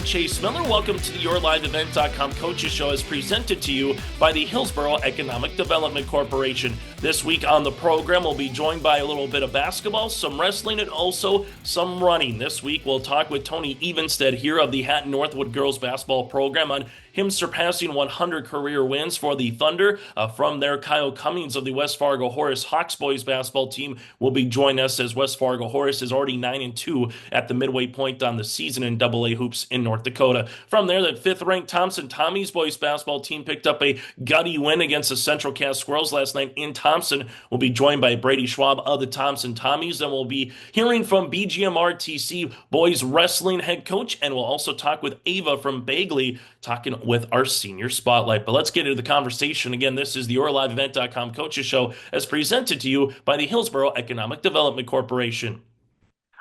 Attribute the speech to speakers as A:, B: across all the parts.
A: I'm Chase Miller. Welcome to the YourLiveEvent.com Coaches Show, as presented to you by the Hillsborough Economic Development Corporation. This week on the program, we'll be joined by a little bit of basketball, some wrestling, and also some running. This week, we'll talk with Tony Evenstad here of the Hatton-Northwood girls basketball program on him surpassing 100 career wins for the Thunder. From there, Kyle Cummings of the West Fargo Horace Hawks boys basketball team will be joining us, as West Fargo Horace is already 9-2 at the midway point on the season in AA hoops in North Dakota. From there, the fifth-ranked Thompson Tommies boys basketball team picked up a gutty win against the Central Cass Squirrels last night in Thompson. We'll be joined by Brady Schwab of the Thompson Tommies, and we'll be hearing from BGMR-TC boys wrestling head coach, and we'll also talk with Ava from Bagley, talking with our senior spotlight. But let's get into the conversation. Again, this is the YourLiveEvent.com Coaches Show, as presented to you by the Hillsborough Economic Development Corporation.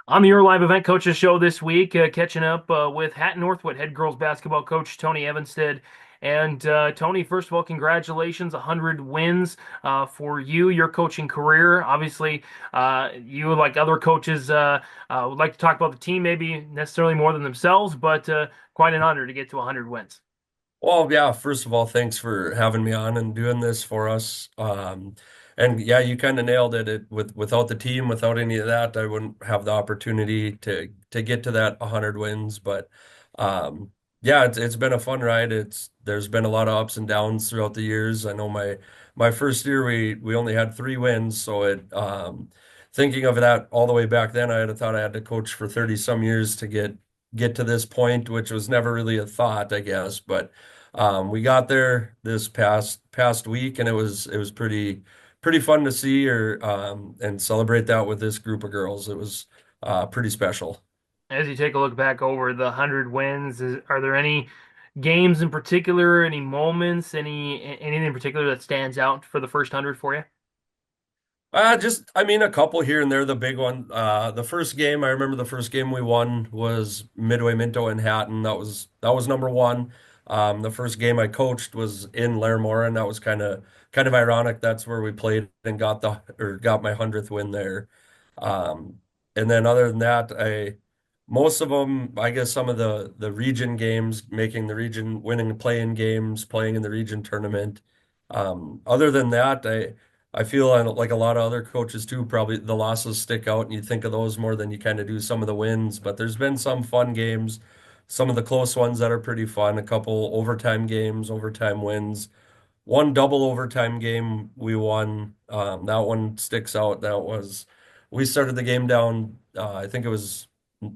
B: On the Your Live Event Coaches Show this week, catching up with Hatton-Northwood head girls basketball coach Tony Evenstad. And Tony, first of all, congratulations, 100 wins for you, your coaching career. Obviously, you, like other coaches, would like to talk about the team, maybe necessarily more than themselves, but quite an honor to get to 100 wins.
C: Well, yeah, first of all, thanks for having me on and doing this for us. And yeah, you kind of nailed it. Without the team, without any of that, I wouldn't have the opportunity to get to that 100 wins. But yeah, it's been a fun ride. There's been a lot of ups and downs throughout the years. I know my first year we only had 3 wins, so thinking of that all the way back then, I had thought I had to coach for 30 some years to get to this point, which was never really a thought, I guess. But we got there this past week, and it was pretty fun to see and celebrate that with this group of girls. It was pretty special.
B: As you take a look back over the 100 wins, are there any games in particular, any moments, anything in particular that stands out for the first 100 for you?
C: I mean, a couple here and there. The big one, the first game, I remember the first game we won was Midway Minto in Hatton. That was number one. The first game I coached was in Larimore, and that was kind of ironic. That's where we played and got my 100th win there. And then other than that, most of them, I guess some of the region games, making the region, winning the play-in games, playing in the region tournament. Other than that, I feel like a lot of other coaches too, probably the losses stick out and you think of those more than you kind of do some of the wins. But there's been some fun games, some of the close ones that are pretty fun, a couple overtime games, overtime wins. One double overtime game we won. That one sticks out. We started the game down, I think it was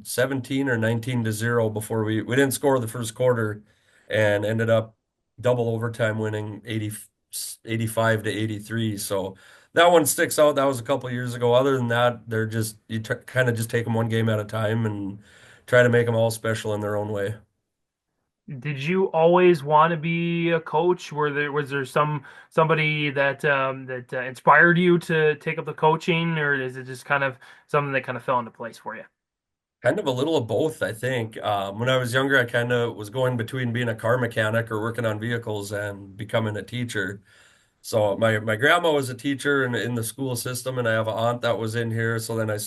C: 17 or 19-0 before we didn't score the first quarter and ended up double overtime winning 85-83. So that one sticks out. That was a couple years ago. Other than that, they're just kind of just take them one game at a time and try to make them all special in their own way.
B: Did you always want to be a coach? Was there somebody that inspired you to take up the coaching, or is it just kind of something that kind of fell into place for you?
C: Kind of a little of both, I think. When I was younger, I kind of was going between being a car mechanic or working on vehicles and becoming a teacher. So my grandma was a teacher in the school system, and I have an aunt that was in here. So then I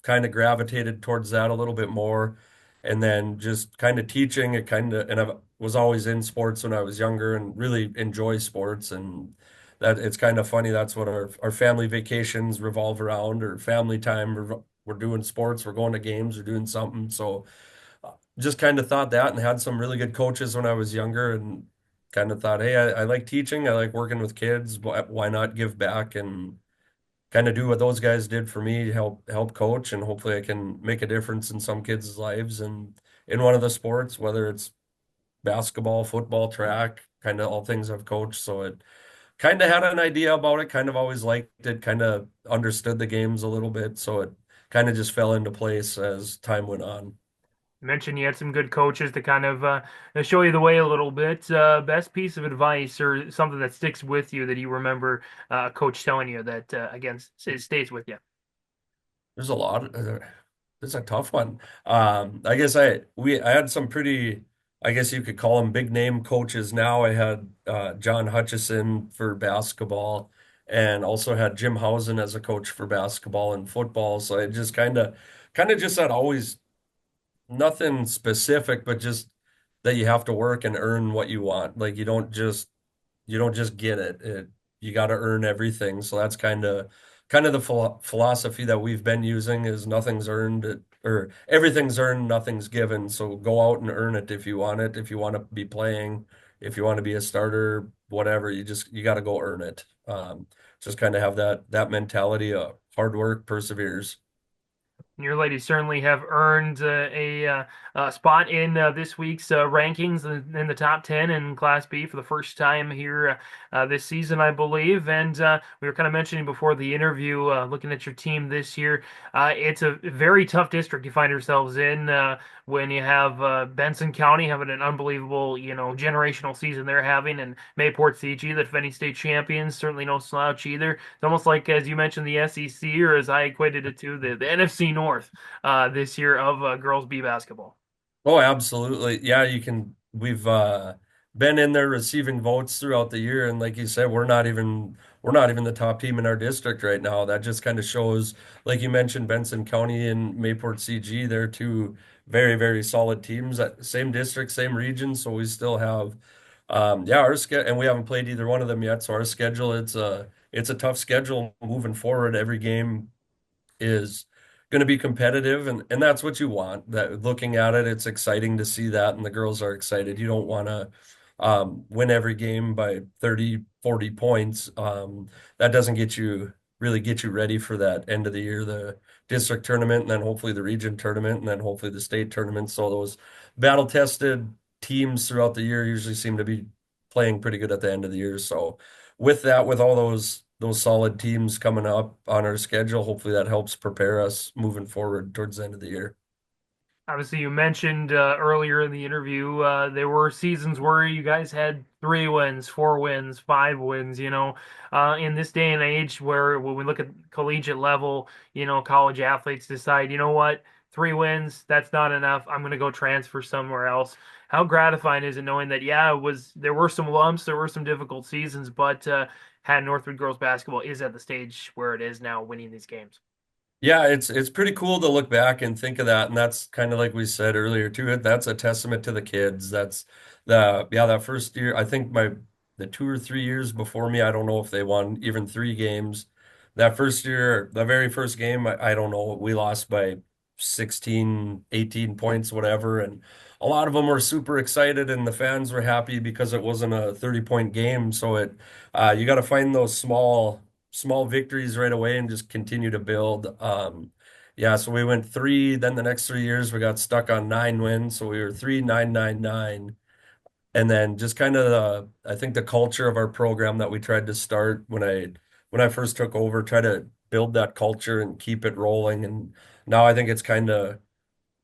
C: kind of gravitated towards that a little bit more, and then just kind of teaching it and I was always in sports when I was younger and really enjoy sports. And that it's kind of funny. That's what our family vacations revolve around, or family time. We're doing sports, we're going to games, we're doing something. So just kind of thought that and had some really good coaches when I was younger and kind of thought, hey, I like teaching. I like working with kids. Why not give back and kind of do what those guys did for me, help coach, and hopefully I can make a difference in some kids' lives and in one of the sports, whether it's basketball, football, track, kind of all things I've coached. So it kind of had an idea about it, kind of always liked it, kind of understood the games a little bit. So it kind of just fell into place as time went on.
B: You mentioned you had some good coaches to kind of show you the way a little bit. Best piece of advice or something that sticks with you that you remember a coach telling you that again stays with you.
C: There's a lot. It's a tough one. I guess I had some pretty, I guess you could call them big name coaches. Now I had John Hutchison for basketball, and also had Jim Housen as a coach for basketball and football. So I just kind of just had always nothing specific, but just that you have to work and earn what you want. Like you don't just get it. You got to earn everything. So that's kind of the philosophy that we've been using is nothing's earned or everything's earned, nothing's given. So go out and earn it if you want it. If you want to be playing, if you want to be a starter, whatever, you got to go earn it. Just kind of have that mentality of hard work perseveres.
B: Your ladies certainly have earned a spot in this week's rankings in the top 10 in Class B for the first time here this season, I believe. And we were kind of mentioning before the interview, looking at your team this year, it's a very tough district you find yourselves in when you have Benson County having an unbelievable, generational season they're having, and Mayport-CG, the defending state champions, certainly no slouch either. It's almost like, as you mentioned, the SEC, or as I equated it to, the NFC North this year of girls B basketball.
C: Oh, absolutely. Yeah, we've been in there receiving votes throughout the year, and like you said, we're not even the top team in our district right now. That just kind of shows, like you mentioned, Benson County and Mayport-CG, they're two very, very solid teams at same district, same region. So we still have yeah, our schedule, and we haven't played either one of them yet. So our schedule, it's a tough schedule moving forward. Every game is going to be competitive, and that's what you want. That looking at it, it's exciting to see that, and the girls are excited. You don't want to win every game by 30, 40 points. That doesn't get you ready for that end of the year, the district tournament, and then hopefully the region tournament, and then hopefully the state tournament. So those battle tested teams throughout the year usually seem to be playing pretty good at the end of the year. So with that, with all those solid teams coming up on our schedule, hopefully that helps prepare us moving forward towards the end of the year.
B: Obviously, you mentioned earlier in the interview there were seasons where you guys had 3 wins, 4 wins, 5 wins. In this day and age, where when we look at collegiate level, college athletes decide, you know what, 3 wins, that's not enough. I'm going to go transfer somewhere else. How gratifying is it knowing that, yeah, there were some lumps, there were some difficult seasons, but Hatton-Northwood girls basketball is at the stage where it is now, winning these games.
C: Yeah, it's pretty cool to look back and think of that, and that's kind of like we said earlier too. That's a testament to the kids. That's that first year. I think the 2 or 3 years before me, I don't know if they won even 3 games. That first year, the very first game, I don't know. We lost by 16, 18 points, whatever, and a lot of them were super excited, and the fans were happy because it wasn't a 30-point game. So you got to find those small victories right away and just continue to build. Yeah, so we went three, then the next 3 years we got stuck on 9 wins. So we were 3-9-9-9. And then just kind of I think the culture of our program that we tried to start when I first took over, try to build that culture and keep it rolling. And now I think it's kind of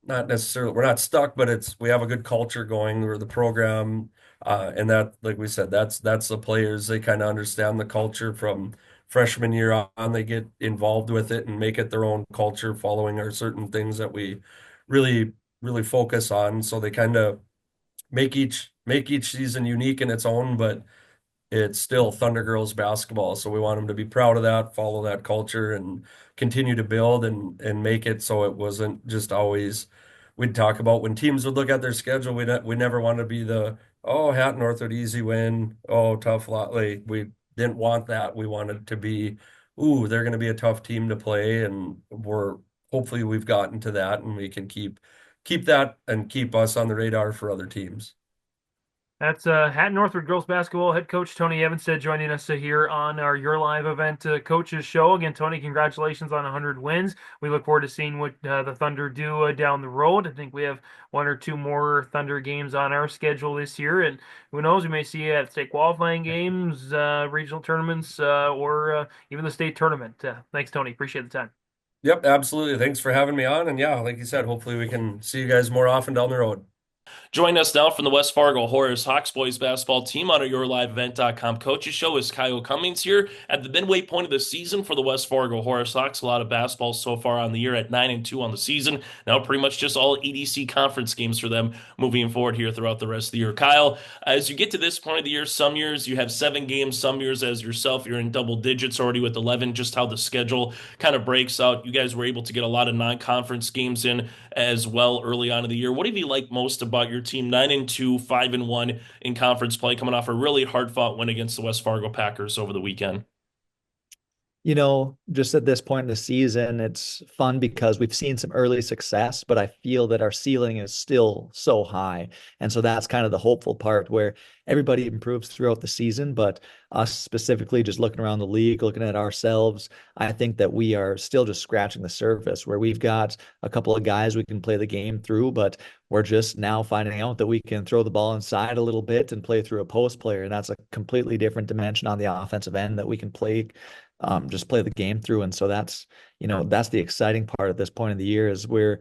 C: not necessarily we're not stuck, but it's we have a good culture going or the program, and that like we said, that's the players. They kind of understand the culture from freshman year on. They get involved with it and make it their own culture, following our certain things that we really really focus on. So they kind of make each season unique in its own, but it's still Thunder Girls basketball. So we want them to be proud of that, follow that culture, and continue to build and make it so it wasn't just always we'd talk about when teams would look at their schedule. We never wanted to be the Hatton-Northwood easy win, tough lot. Like we didn't want that. We wanted to be, they're going to be a tough team to play, and hopefully we've gotten to that, and we can keep that and keep us on the radar for other teams.
B: That's Hatton-Northwood girls basketball head coach Tony Evenstad joining us here on our Your Live event coaches show. Again, Tony, congratulations on 100 wins. We look forward to seeing what the Thunder do down the road. I think we have 1 or 2 more Thunder games on our schedule this year, and who knows, we may see you at state qualifying games, regional tournaments, or even the state tournament. Thanks, Tony. Appreciate the time.
C: Yep, absolutely. Thanks for having me on. And yeah, like you said, hopefully we can see you guys more often down the road.
A: Join us now from the West Fargo Horace Hawks boys basketball team on our YourLiveEvent.com coaches show is Kyle Cummings here at the midway point of the season for the West Fargo Horace Hawks. A lot of basketball so far on the year at 9-2 on the season. Now pretty much just all EDC conference games for them moving forward here throughout the rest of the year. Kyle, as you get to this point of the year, some years you have 7 games, some years as yourself, you're in double digits already with 11, just how the schedule kind of breaks out. You guys were able to get a lot of non-conference games in as well early on in the year. What have you liked most about your team? 9-2, 5-1 in conference play, coming off a really hard-fought win against the West Fargo Packers over the weekend.
D: Just at this point in the season, it's fun because we've seen some early success, but I feel that our ceiling is still so high. And so that's kind of the hopeful part where everybody improves throughout the season, but us specifically just looking around the league, looking at ourselves, I think that we are still just scratching the surface where we've got a couple of guys we can play the game through, but we're just now finding out that we can throw the ball inside a little bit and play through a post player. And that's a completely different dimension on the offensive end that we can just play the game through. And so that's the exciting part at this point of the year is we're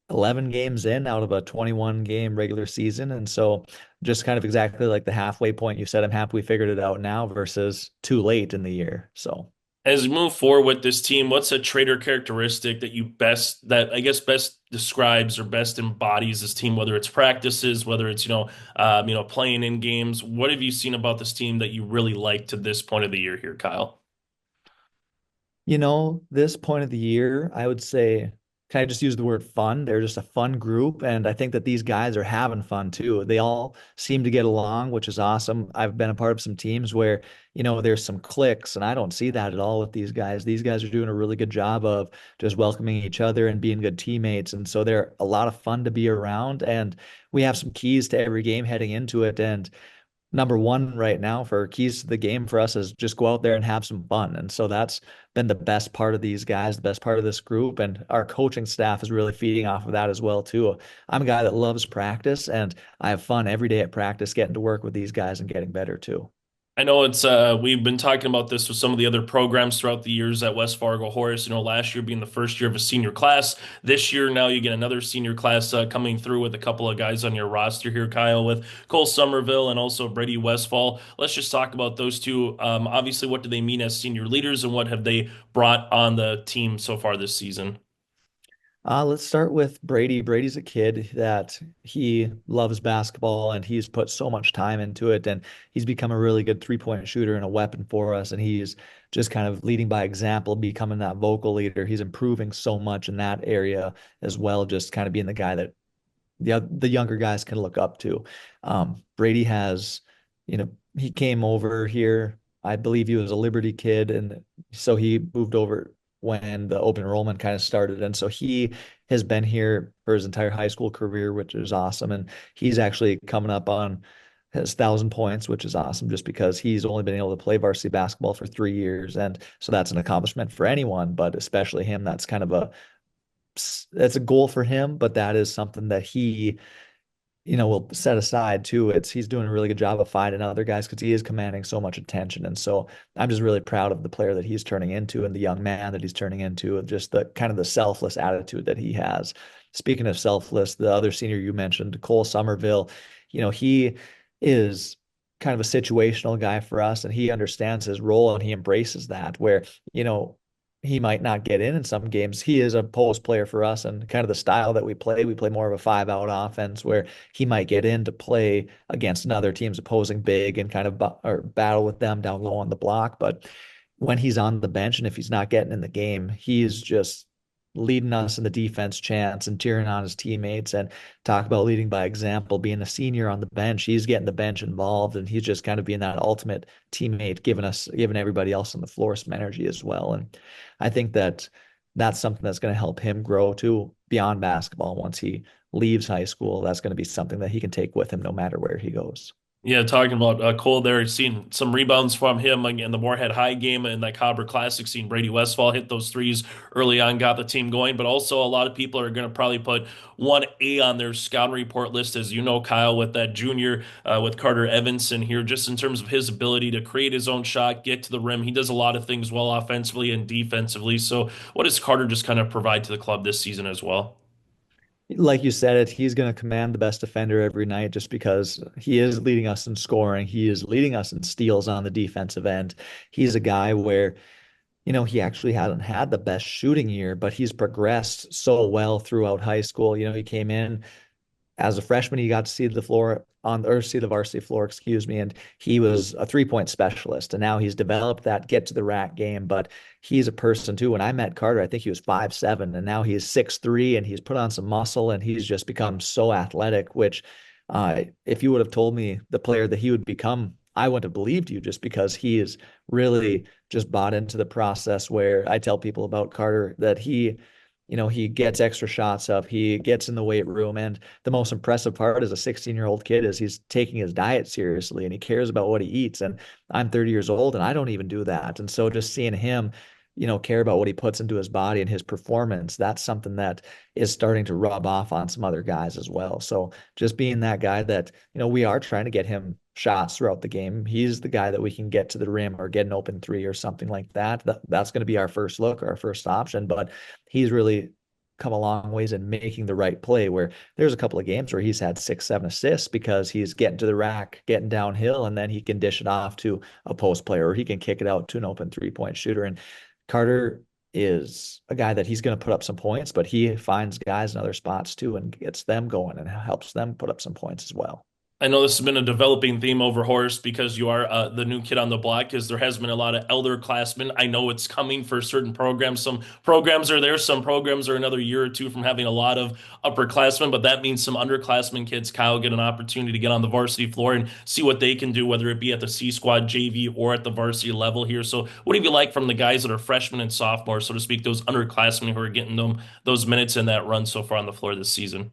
D: 11 games in out of a 21 game regular season. And so just kind of exactly like the halfway point you said, I'm happy we figured it out now versus too late in the year. So
A: As you move forward with this team, what's a trait or characteristic that I guess best describes or best embodies this team, whether it's practices, whether it's, playing in games? What have you seen about this team that you really like to this point of the year here, Kyle?
D: This point of the year, I would say, can I just use the word fun? They're just a fun group. And I think that these guys are having fun too. They all seem to get along, which is awesome. I've been a part of some teams where, there's some cliques, and I don't see that at all with these guys. These guys are doing a really good job of just welcoming each other and being good teammates. And so they're a lot of fun to be around. And we have some keys to every game heading into it. And number one right now for keys to the game for us is just go out there and have some fun. And so that's been the best part of these guys, the best part of this group. And our coaching staff is really feeding off of that as well, too. I'm a guy that loves practice, and I have fun every day at practice getting to work with these guys and getting better too.
A: I know we've been talking about this with some of the other programs throughout the years at West Fargo Horace. Last year being the first year of a senior class. This year now you get another senior class coming through with a couple of guys on your roster here, Kyle, with Cole Somerville and also Brady Westfall. Let's just talk about those two. Obviously, what do they mean as senior leaders, and what have they brought on the team so far this season?
D: Let's start with Brady. Brady's a kid that he loves basketball and he's put so much time into it, and he's become a really good three-point shooter and a weapon for us. And he's just kind of leading by example, becoming that vocal leader. He's improving so much in that area as well, just kind of being the guy that the younger guys can look up to. Brady has, he came over here. I believe he was a Liberty kid, and so he moved over when the open enrollment kind of started. And so he has been here for his entire high school career, which is awesome. And he's actually coming up on his 1,000 points, which is awesome just because he's only been able to play varsity basketball for 3 years. And so that's an accomplishment for anyone, but especially him. That's a goal for him, but that is something that he will set aside too. He's doing a really good job of finding other guys because he is commanding so much attention. And so I'm just really proud of the player that he's turning into and the young man that he's turning into, and just the kind of the selfless attitude that he has. Speaking of selfless, the other senior you mentioned, Cole Somerville, he is kind of a situational guy for us, and he understands his role and he embraces that where, he might not get in some games. He is a post player for us, and kind of the style that we play more of a 5-out offense where he might get in to play against another team's opposing big and kind of or battle with them down low on the block. But when he's on the bench and if he's not getting in the game, he's just leading us in the defense chants and cheering on his teammates, and talk about leading by example. Being a senior on the bench, he's getting the bench involved, and he's just kind of being that ultimate teammate, giving everybody else on the floor some energy as well. And I think that that's something that's going to help him grow too beyond basketball. Once he leaves high school, that's going to be something that he can take with him no matter where he goes.
A: Yeah, talking about Cole there, seeing some rebounds from him in the Moorhead High game and that Cobber Classic, seeing Brady Westfall hit those threes early on, got the team going. But also, a lot of people are going to probably put 1A on their scouting report list, as you know, Kyle, with that junior, with Carter Evanson here, just in terms of his ability to create his own shot, get to the rim. He does a lot of things well offensively and defensively. So, what does Carter just kind of provide to the club this season as well?
D: Like you said, he's going to command the best defender every night just because he is leading us in scoring. He is leading us in steals on the defensive end. He's a guy where, he actually hasn't had the best shooting year, but he's progressed so well throughout high school. He came in as a freshman, he got to see the floor on or see the varsity floor, excuse me, and he was a 3-point specialist. And now he's developed that get to the rack game. But he's a person too. When I met Carter, I think he was 5'7", and now he's 6'3", and he's put on some muscle and he's just become so athletic, which if you would have told me the player that he would become, I wouldn't have believed you just because he is really just bought into the process where I tell people about Carter that he gets extra shots up, he gets in the weight room. And the most impressive part as a 16-year-old kid is he's taking his diet seriously and he cares about what he eats. And I'm 30 years old and I don't even do that. And so just seeing him, care about what he puts into his body and his performance, that's something that is starting to rub off on some other guys as well. So just being that guy that, we are trying to get him shots throughout the game. He's the guy that we can get to the rim or get an open three or something like that. That's going to be our first look or our first option. But he's really come a long ways in making the right play, where there's a couple of games where he's had 6, 7 assists because he's getting to the rack, getting downhill, and then he can dish it off to a post player or he can kick it out to an open 3-point shooter. And Carter is a guy that he's going to put up some points, but he finds guys in other spots too and gets them going and helps them put up some points as well.
A: I know this has been a developing theme over Horace because you are the new kid on the block, because there has been a lot of elder classmen. I know it's coming for certain programs. Some programs are there. Some programs are another year or two from having a lot of upperclassmen, but that means some underclassmen kids, Kyle, get an opportunity to get on the varsity floor and see what they can do, whether it be at the C squad, JV, or at the varsity level here. So what do you like from the guys that are freshmen and sophomores, so to speak, those underclassmen who are getting those minutes in that run so far on the floor this season?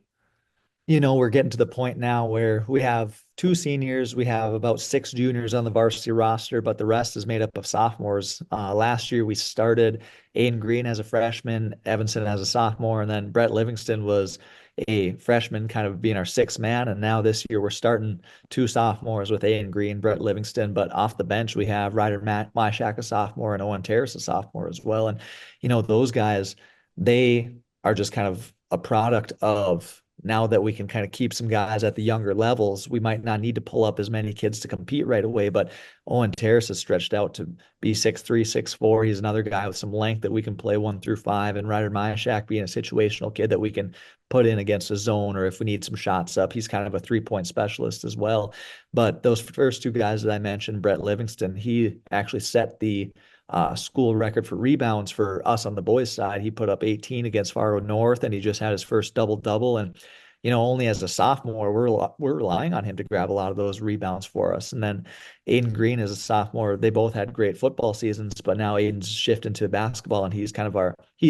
D: We're getting to the point now where we have 2 seniors, we have about 6 juniors on the varsity roster, but the rest is made up of sophomores. Last year we started Aiden Green as a freshman, Evenstad as a sophomore, and then Brett Livingston was a freshman, kind of being our sixth man. And now this year we're starting 2 sophomores with Aiden Green, Brett Livingston, but off the bench we have Ryder Myshak, a sophomore, and Owen Terrace, a sophomore as well. And those guys, they are just kind of a product of now that we can kind of keep some guys at the younger levels. We might not need to pull up as many kids to compete right away, but Owen Terrace is stretched out to be 6'3", 6'4". He's another guy with some length that we can play 1 through 5, and Ryder Myashak being a situational kid that we can put in against a zone, or if we need some shots up, he's kind of a 3-point specialist as well. But those first 2 guys that I mentioned, Brett Livingston, he actually set the school record for rebounds for us on the boys side. He put up 18 against Fargo North, and he just had his first double-double. And only as a sophomore, we're relying on him to grab a lot of those rebounds for us. And then Aiden Green as a sophomore, they both had great football seasons, but now Aiden's shifting to basketball, and he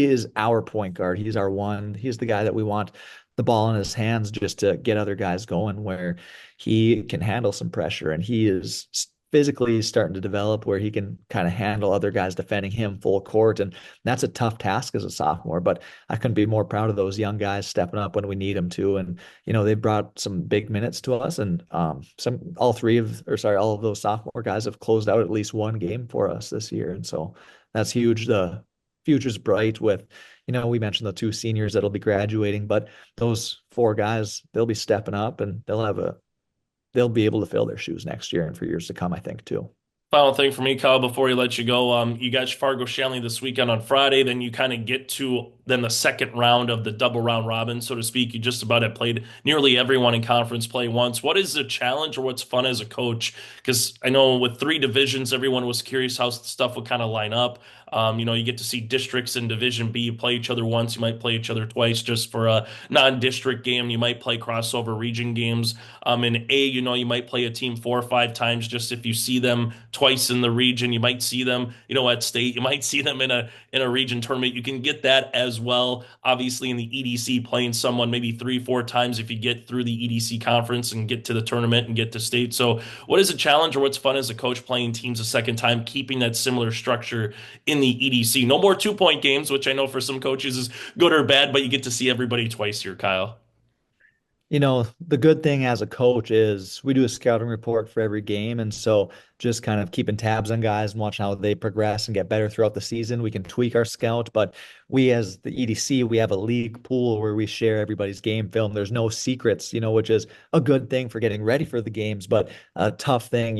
D: is our point guard. He's our one. He's the guy that we want the ball in his hands just to get other guys going, where he can handle some pressure, and he is physically starting to develop where he can kind of handle other guys defending him full court. And that's a tough task as a sophomore, but I couldn't be more proud of those young guys stepping up when we need them to. And, they brought some big minutes to us, and all of those sophomore guys have closed out at least one game for us this year. And so that's huge. The future's bright with, we mentioned the 2 seniors that'll be graduating, but those 4 guys, they'll be stepping up and they'll be able to fill their shoes next year and for years to come, I think, too.
A: Final thing for me, Kyle, before we let you go, you got Fargo Shanley this weekend on Friday. Then you kind of get to the second round of the double round robin, so to speak. You just about have played nearly everyone in conference play once. What is the challenge, or what's fun as a coach? Because I know with 3 divisions, everyone was curious how stuff would kind of line up. You get to see districts in Division B play each other once. You might play each other twice just for a non-district game. You might play crossover region games. In A, you might play a team 4 or 5 times just if you see them twice in the region. You might see them, at state. You might see them in a region tournament. You can get that as well. Obviously, in the EDC, playing someone maybe 3, 4 times if you get through the EDC conference and get to the tournament and get to state. So what is a challenge, or what's fun as a coach playing teams a second time, keeping that similar structure in the EDC? No more 2-point games, which I know for some coaches is good or bad, but you get to see everybody twice here, Kyle.
D: The good thing as a coach is we do a scouting report for every game. And so just kind of keeping tabs on guys and watching how they progress and get better throughout the season, we can tweak our scout. But we, as the EDC, we have a league pool where we share everybody's game film. There's no secrets, which is a good thing for getting ready for the games, but a tough thing,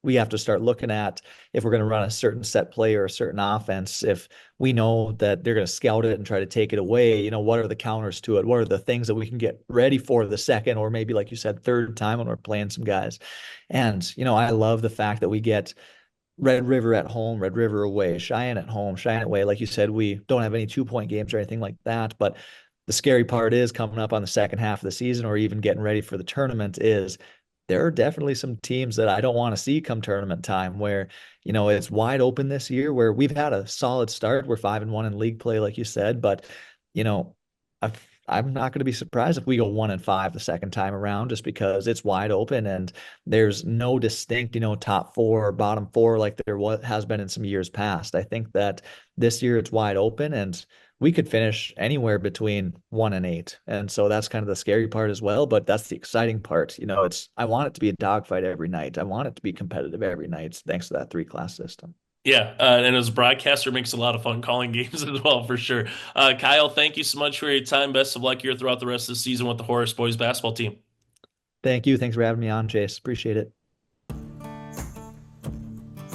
D: we have to start looking at if we're going to run a certain set play or a certain offense. If we know that they're going to scout it and try to take it away, what are the counters to it? What are the things that we can get ready for the second, or maybe, like you said, third time when we're playing some guys? And, I love the fact that we get Red River at home, Red River away, Cheyenne at home, Cheyenne away. Like you said, we don't have any 2-point games or anything like that. But the scary part is coming up on the second half of the season, or even getting ready for the tournament, is there are definitely some teams that I don't want to see come tournament time where, it's wide open this year, where we've had a solid start. We're 5-1 in league play, like you said, but, I'm not going to be surprised if we go 1-5 the second time around, just because it's wide open and there's no distinct, top 4 or bottom 4 like there has been in some years past. I think that this year it's wide open and we could finish anywhere between 1 and 8. And so that's kind of the scary part as well, but that's the exciting part. I want it to be a dogfight every night. I want it to be competitive every night, thanks to that 3-class system.
A: Yeah, and as a broadcaster, it makes a lot of fun calling games as well, for sure. Kyle, thank you so much for your time. Best of luck here throughout the rest of the season with the Horace boys basketball team.
D: Thank you. Thanks for having me on, Chase. Appreciate it.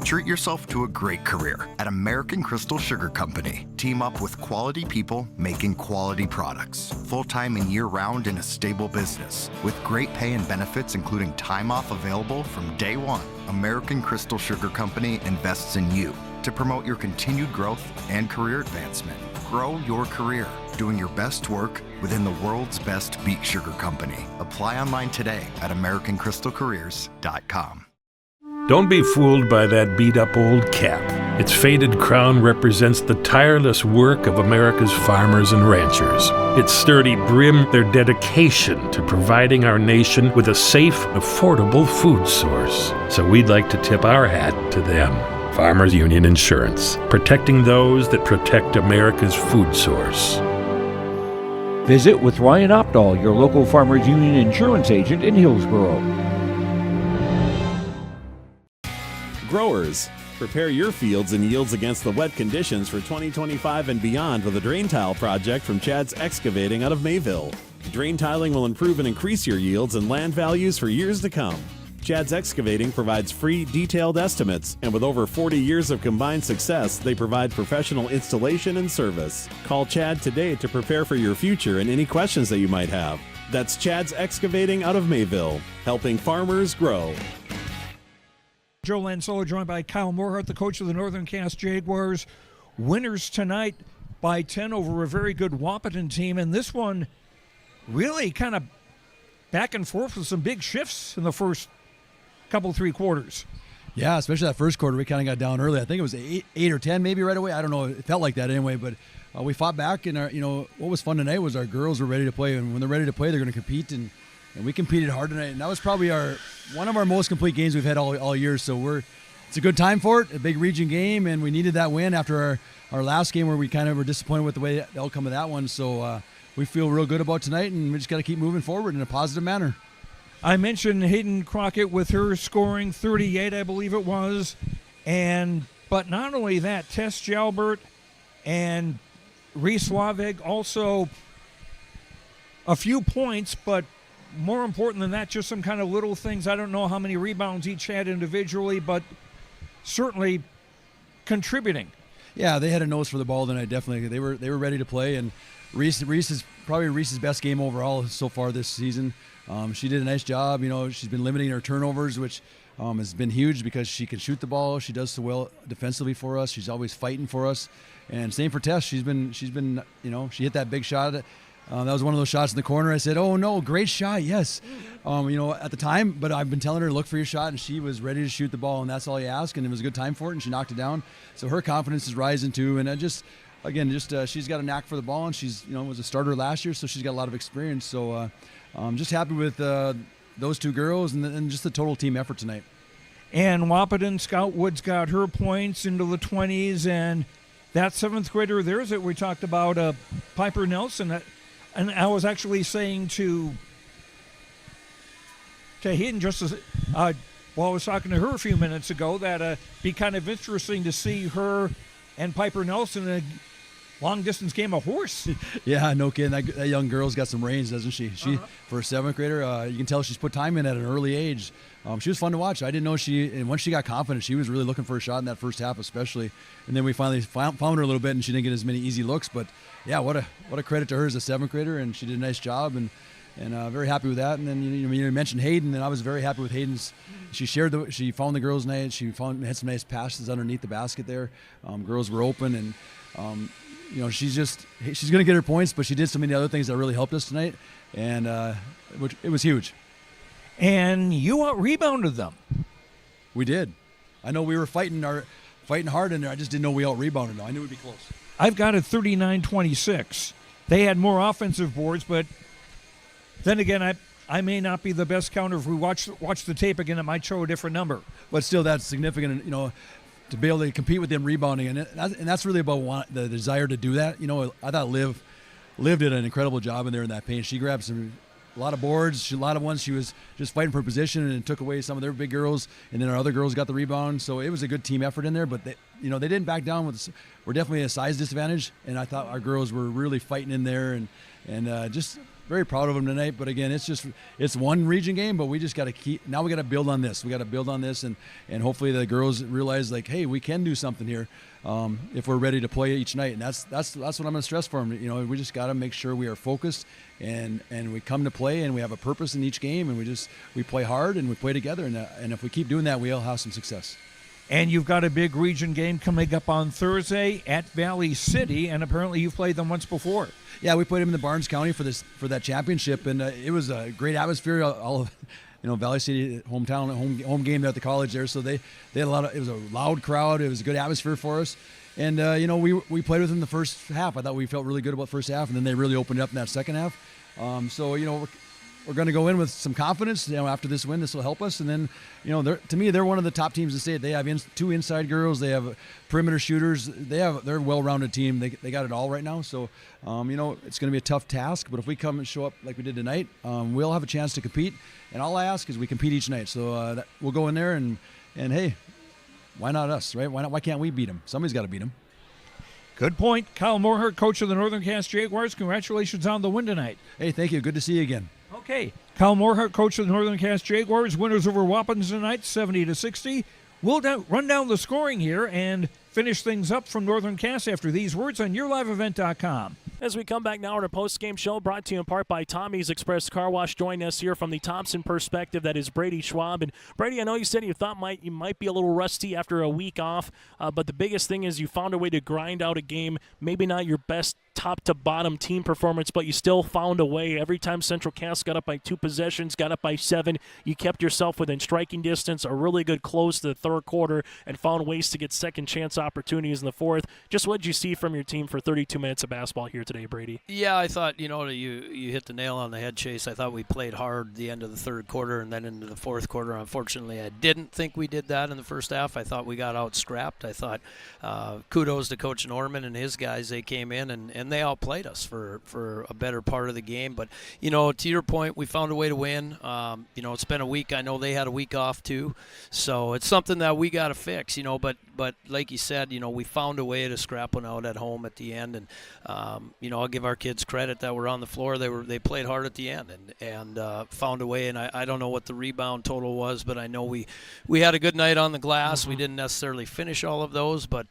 E: Treat yourself to a great career at American Crystal Sugar Company. Team up with quality people making quality products. Full-time and year-round in a stable business. With great pay and benefits, including time off available from day one. American Crystal Sugar Company invests in you to promote your continued growth and career advancement. Grow your career doing your best work within the world's best beet sugar company. Apply online today at americancrystalcareers.com.
F: Don't be fooled by that beat-up old cap. Its faded crown represents the tireless work of America's farmers and ranchers. Its sturdy brim, their dedication to providing our nation with a safe, affordable food source. So we'd like to tip our hat to them. Farmers Union Insurance, protecting those that protect America's food source.
G: Visit with Ryan Opdahl, your local Farmers Union Insurance agent in Hillsboro.
H: Growers, prepare your fields and yields against the wet conditions for 2025 and beyond with a drain tile project from Chad's Excavating out of Mayville. Drain tiling will improve and increase your yields and land values for years to come. Chad's Excavating provides free, detailed estimates, and with over 40 years of combined success, they provide professional installation and service. Call Chad today to prepare for your future and any questions that you might have. That's Chad's Excavating out of Mayville, helping farmers grow.
I: Joe Lanzola joined by Kyle Morehart, the coach of the Northern Cass Jaguars. Winners tonight by 10 over a very good Wahpeton team, and this one really kind of back and forth with some big shifts in the first couple, 3 quarters.
J: Yeah, especially that first quarter. We kind of got down early. I think it was 8 or 10 maybe right away. I don't know. It felt like that anyway, but we fought back, and what was fun tonight was our girls were ready to play, and when they're ready to play, they're going to compete, and we competed hard tonight, and that was probably one of our most complete games we've had all year. So it's a good time for it, a big region game, and we needed that win after our last game where we kind of were disappointed with the outcome of that one. So we feel real good about tonight, and we just got to keep moving forward in a positive manner.
I: I mentioned Hayden Crockett with her scoring 38, I believe it was, but not only that, Tess Jalbert and Reese Laveg also a few points, but more important than that, just some kind of little things. I don't know how many rebounds each had individually, but certainly contributing.
J: Yeah, they had a nose for the ball tonight. Definitely, they were ready to play. And Reese is probably Reese's best game overall so far this season. She did a nice job. She's been limiting her turnovers, which has been huge because she can shoot the ball. She does so well defensively for us. She's always fighting for us. And same for Tess. She's been she hit that big shot. That was one of those shots in the corner. I said, "Oh no, great shot, yes." At the time, but I've been telling her, "Look for your shot," and she was ready to shoot the ball, and that's all you ask. And it was a good time for it, and she knocked it down. So her confidence is rising too. And she's got a knack for the ball, and she's was a starter last year, so she's got a lot of experience. So I'm just happy with those 2 girls and just the total team effort tonight.
I: And Wahpeton Scout Woods got her points into the 20s, and that 7th grader of theirs that we talked about, Piper Nelson. And I was actually saying to Hayden just as while I was talking to her a few minutes ago that be kind of interesting to see her and Piper Nelson long-distance game of horse.
J: Yeah, no kidding. That young girl's got some range, doesn't she? For a 7th grader, you can tell she's put time in at an early age. She was fun to watch. I didn't know and once she got confident, she was really looking for a shot in that first half especially. And then we finally found her a little bit, and she didn't get as many easy looks. But, yeah, what a credit to her as a 7th grader, and she did a nice job, and very happy with that. And then you mentioned Hayden, and I was very happy with Hayden's. She found the girls nice. She had some nice passes underneath the basket there. Girls were open, and she's going to get her points, but she did so many other things that really helped us tonight, and it was huge.
I: And you out-rebounded them.
J: We did. I know we were fighting hard in there. I just didn't know we out-rebounded them. I knew we'd be close.
I: I've got it 39-26. They had more offensive boards, but then again, I may not be the best counter. If we watch the tape again, it might show a different number.
J: But still, that's significant, to be able to compete with them rebounding. And that's really about the desire to do that. I thought Liv did an incredible job in there in that paint. She grabbed a lot of boards, a lot of ones she was just fighting for position and took away some of their big girls, and then our other girls got the rebound. So it was a good team effort in there, but they didn't back down. We're definitely a size disadvantage, and I thought our girls were really fighting in there, and just very proud of them tonight. But again, it's one region game, but we just got to now we got to build on this. We got to build on this, and hopefully the girls realize, like, hey, we can do something here if we're ready to play each night. And that's what I'm going to stress for them. We just got to make sure we are focused and we come to play, and we have a purpose in each game, and we play hard and we play together. And if we keep doing that, we'll have some success.
I: And you've got a big region game coming up on Thursday at Valley City, and apparently you've played them once before.
J: Yeah, we played them in the Barnes County for that championship, and it was a great atmosphere. All of Valley City hometown home game there at the college there, so they had a lot of. It was a loud crowd. It was a good atmosphere for us, and we played with them the first half. I thought we felt really good about the first half, and then they really opened up in that second half. We're going to go in with some confidence. After this win, this will help us. And then, to me, they're one of the top teams in the state. They have two inside girls. They have perimeter shooters. They're a well-rounded team. They got it all right now. So, it's going to be a tough task. But if we come and show up like we did tonight, we'll have a chance to compete. And all I ask is we compete each night. So we'll go in there and hey, why not us, right? Why can't we beat them? Somebody's got to beat them.
I: Good point. Kyle Morehart, coach of the Northern Cass Jaguars. Congratulations on the win tonight.
J: Hey, thank you. Good to see you again.
I: Okay. Kyle Morehart, coach of the Northern Cass Jaguars. Winners over Waupun tonight, 70-60. We'll run down the scoring here and finish things up from Northern Cass after these words on YourLiveEvent.com.
A: As we come back now on our post-game show, brought to you in part by Tommy's Express Car Wash. Join us here from the Thompson perspective. That is Brady Schwab. And Brady, I know you said you thought you might be a little rusty after a week off, but the biggest thing is you found a way to grind out a game. Maybe not your best top-to-bottom team performance, but you still found a way. Every time Central Cass got up by 2 possessions, got up by 7, you kept yourself within striking distance, a really good close to the third quarter, and found ways to get second-chance opportunities in the fourth. Just what did you see from your team for 32 minutes of basketball here today, Brady?
K: Yeah, I thought, you hit the nail on the head, Chase. I thought we played hard the end of the third quarter and then into the fourth quarter. Unfortunately, I didn't think we did that in the first half. I thought we got out-scrapped. I thought kudos to Coach Norman and his guys. They came in and they outplayed us for a better part of the game. But, to your point, we found a way to win. It's been a week. I know they had a week off too. So it's something that we got to fix, but like you said, we found a way to scrap one out at home at the end. And, I'll give our kids credit that were on the floor. They played hard at the end and found a way. And I don't know what the rebound total was, but I know we had a good night on the glass. We didn't necessarily finish all of those, but,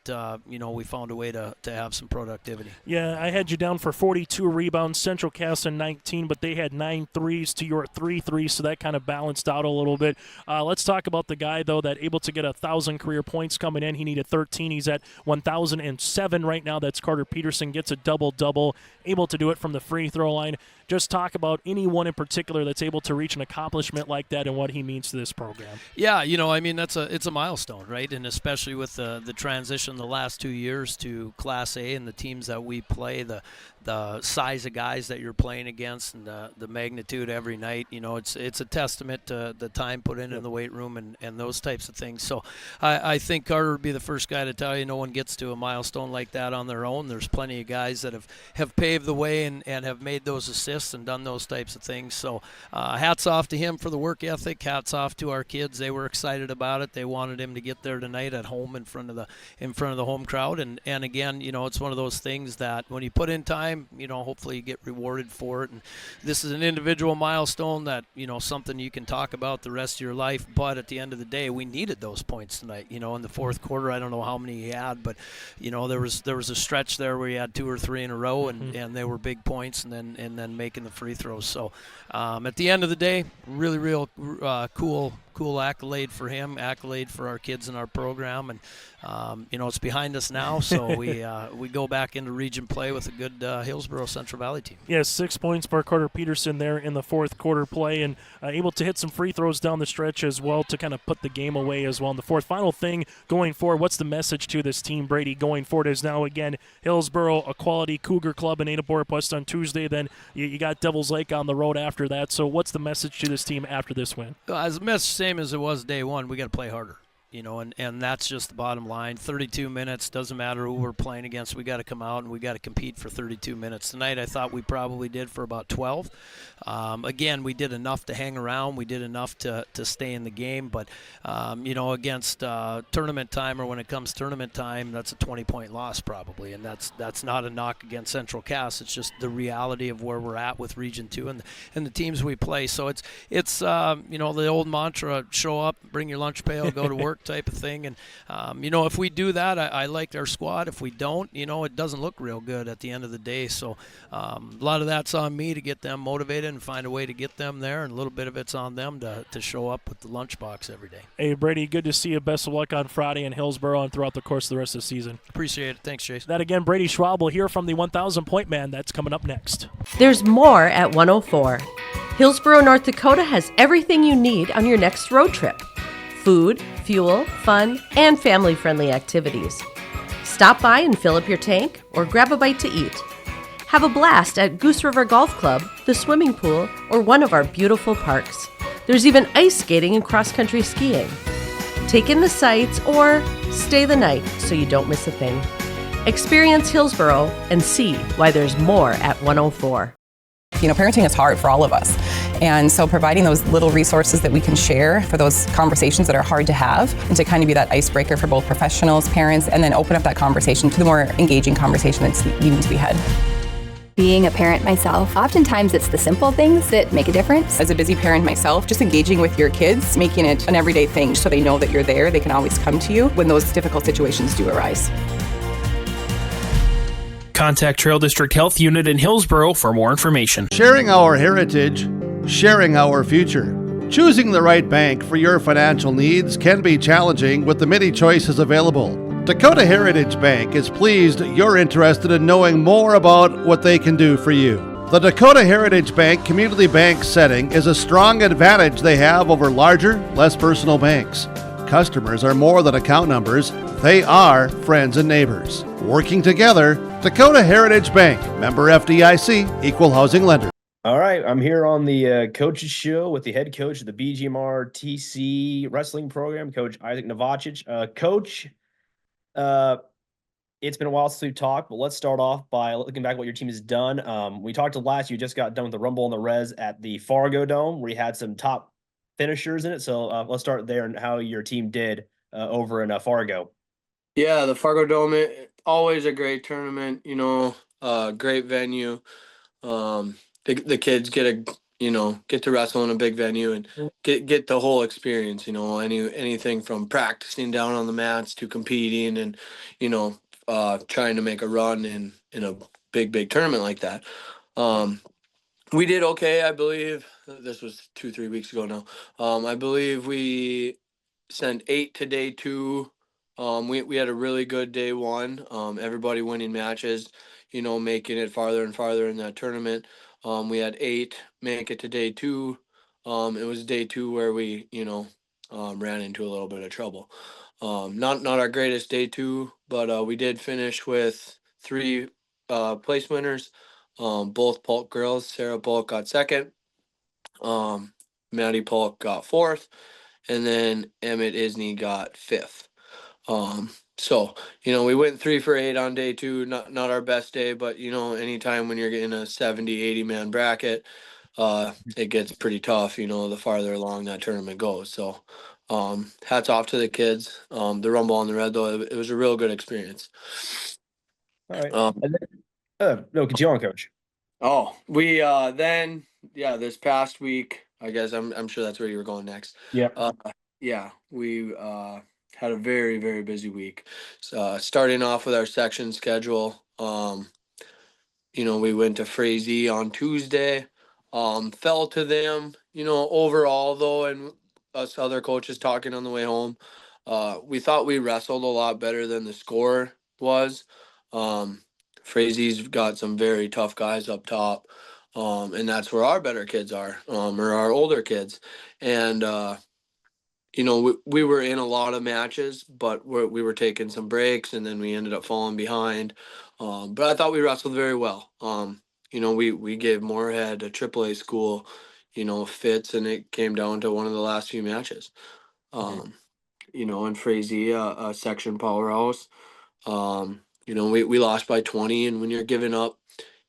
K: we found a way to have some productivity.
A: Yeah, I had you down for 42 rebounds, Central Cass 19, but they had 9 threes to your 3 threes, so that kind of balanced out a little bit. Let's talk about the guy, though, that able to get 1,000 career points coming in. He needed 13. He's at 1,007 right now. That's Carter Peterson, gets a double-double, able to do it from the free throw line. Just talk about anyone in particular that's able to reach an accomplishment like that and what he means to this program.
K: Yeah, it's a milestone, right? And especially with the transition the last 2 years to Class A and the teams that we play play, the size of guys that you're playing against, and the magnitude every night. It's a testament to the time put in the weight room and those types of things. So I think Carter would be the first guy to tell you no one gets to a milestone like that on their own. There's plenty of guys that have paved the way and have made those assists and done those types of things. So hats off to him for the work ethic. Hats off to our kids. They were excited about it. They wanted him to get there tonight at home in front of the home crowd. And again, it's one of those things that when you put in time, hopefully you get rewarded for it. And this is an individual milestone that, something you can talk about the rest of your life. But at the end of the day, we needed those points tonight. In the fourth quarter, I don't know how many he had, but, there was a stretch there where he had 2 or 3 in a row, and they were big points, and then making the free throws. So at the end of the day, really real cool accolade for him, accolade for our kids in our program, and it's behind us now, so we go back into region play with a good Hillsborough Central Valley team.
A: Yes, 6 points by Carter Peterson there in the fourth quarter play, and able to hit some free throws down the stretch as well to kind of put the game away as well in the fourth. Final thing going forward, what's the message to this team, Brady, going forward? Is now again Hillsborough a quality Cougar club in Ada Borapest on Tuesday, then you got Devils Lake on the road after that, so what's the message to this team after this win?
K: As a message, same as it was day one, we got to play harder. And that's just the bottom line. 32 minutes, doesn't matter who we're playing against. We got to come out and we got to compete for 32 minutes. Tonight I thought we probably did for about 12. Again, we did enough to hang around. We did enough to stay in the game. But, against tournament time, or when it comes tournament time, that's a 20-point loss probably. And that's not a knock against Central Cass. It's just the reality of where we're at with Region 2 and the teams we play. So it's the old mantra, show up, bring your lunch pail, go to work type of thing. And, if we do that, I like our squad. If we don't, it doesn't look real good at the end of the day. So a lot of that's on me to get them motivated and find a way to get them there, and a little bit of it's on them to show up with the lunchbox every day.
A: Hey, Brady, good to see you. Best of luck on Friday in Hillsborough and throughout the course of the rest of the season.
K: Appreciate it. Thanks, Chase.
A: That again, Brady Schwab will hear from the 1,000-point man. That's coming up next.
L: There's more at 104. Hillsborough, North Dakota has everything you need on your next road trip. Food, fuel, fun, and family-friendly activities. Stop by and fill up your tank or grab a bite to eat. Have a blast at Goose River Golf Club, the swimming pool, or one of our beautiful parks. There's even ice skating and cross-country skiing. Take in the sights or stay the night so you don't miss a thing. Experience Hillsborough and see why there's more at 104.
M: Parenting is hard for all of us. And so providing those little resources that we can share for those conversations that are hard to have, and to kind of be that icebreaker for both professionals, parents, and then open up that conversation to the more engaging conversation that's needing to be had.
N: Being a parent myself, oftentimes it's the simple things that make a difference.
M: As a busy parent myself, just engaging with your kids, making it an everyday thing so they know that you're there, they can always come to you when those difficult situations do arise.
O: Contact Trail District Health Unit in Hillsborough for more information.
P: Sharing our heritage, sharing our future. Choosing the right bank for your financial needs can be challenging with the many choices available. Dakota Heritage Bank is pleased you're interested in knowing more about what they can do for you. The Dakota Heritage Bank community bank setting is a strong advantage they have over larger, less personal banks. Customers are more than account numbers, they are friends and neighbors. Working together, Dakota Heritage Bank, member FDIC, equal housing lender.
Q: All right, I'm here on the coaches show with the head coach of the BGMR-TC wrestling program, Coach Isaac Novacek. Coach, it's been a while since we've talked, but let's start off by looking back at what your team has done. We talked to last, you just got done with the Rumble and the Res at the Fargo Dome, where you had some top finishers in it. So let's start there and how your team did over in Fargo.
R: Yeah, the Fargo Dome, always a great tournament, great venue. The kids get to wrestle in a big venue and get the whole experience, anything from practicing down on the mats to competing and, trying to make a run in a big tournament like that. We did okay, I believe. This was 2-3 weeks ago now. I believe we sent 8 to day 2. We had a really good day 1. Everybody winning matches, making it farther and farther in that tournament. We had 8 make it to day 2. It was day 2 where we, ran into a little bit of trouble. Not our greatest day 2, but we did finish with 3 place winners. Both Polk girls. Sarah Polk got second. Maddie Polk got fourth, and then Emmett Isney got fifth. So, we went 3 for 8 on day 2, not our best day, but anytime when you're getting a 70, 80 man bracket, it gets pretty tough, the farther along that tournament goes. So, hats off to the kids. The Rumble and the Red, though, it was a real good experience.
Q: All right. No, continue on, Coach.
R: Oh, we then this past week, I guess I'm sure that's where you were going next.
Q: Yep.
R: We had a very, very busy week. So, starting off with our section schedule, we went to Frazee on Tuesday, fell to them, overall though, and us other coaches talking on the way home. We thought we wrestled a lot better than the score was. Frazee's got some very tough guys up top. And that's where our better kids are, or our older kids. And, we were in a lot of matches, but we were taking some breaks, and then we ended up falling behind. But I thought we wrestled very well. We gave Moorhead a AAA school, fits, and it came down to one of the last few matches. And Frazee, a section powerhouse. We lost by 20, and when you're giving up,